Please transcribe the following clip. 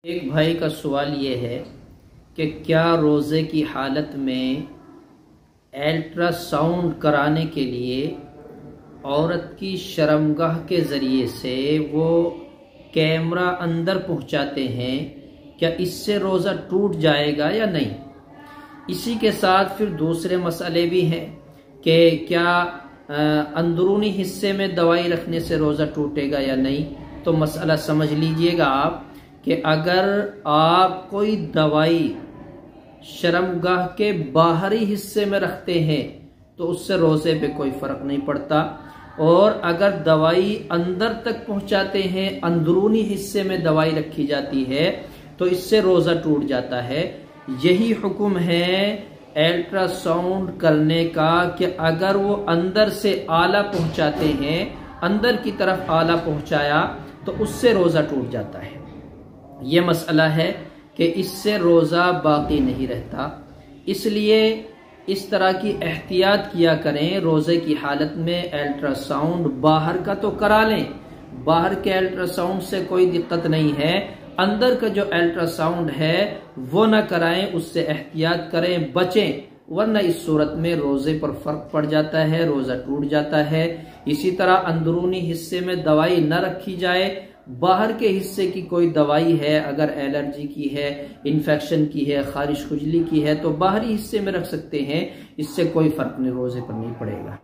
एक भाई का सवाल ये है कि क्या रोज़े की हालत में अल्ट्रासाउंड कराने के लिए औरत की शर्मगाह के ज़रिए से वो कैमरा अंदर पहुंचाते हैं, क्या इससे रोज़ा टूट जाएगा या नहीं। इसी के साथ फिर दूसरे मसले भी हैं कि क्या अंदरूनी हिस्से में दवाई रखने से रोज़ा टूटेगा या नहीं। तो मसला समझ लीजिएगा आप कि अगर आप कोई दवाई शर्मगाह के बाहरी हिस्से में रखते हैं तो उससे रोज़े पे कोई फ़र्क नहीं पड़ता, और अगर दवाई अंदर तक पहुंचाते हैं, अंदरूनी हिस्से में दवाई रखी जाती है, तो इससे रोज़ा टूट जाता है। यही हुक्म है अल्ट्रासाउंड करने का कि अगर वो अंदर से आला पहुंचाते हैं, अंदर की तरफ आला पहुंचाया, तो उससे रोज़ा टूट जाता है। ये मसला है कि इससे रोज़ा बाकी नहीं रहता। इसलिए इस तरह की एहतियात किया करें। रोज़े की हालत में अल्ट्रासाउंड बाहर का तो करा लें, बाहर के अल्ट्रासाउंड से कोई दिक्कत नहीं है, अंदर का जो अल्ट्रासाउंड है वो ना कराएं, उससे एहतियात करें, बचें, वरना इस सूरत में रोज़े पर फ़र्क पड़ जाता है, रोज़ा टूट जाता है। इसी तरह अंदरूनी हिस्से में दवाई न रखी जाए, बाहर के हिस्से की कोई दवाई है, अगर एलर्जी की है, इन्फेक्शन की है, खारिश खुजली की है, तो बाहरी हिस्से में रख सकते हैं, इससे कोई फ़र्क नहीं, रोज़े पर नहीं पड़ेगा।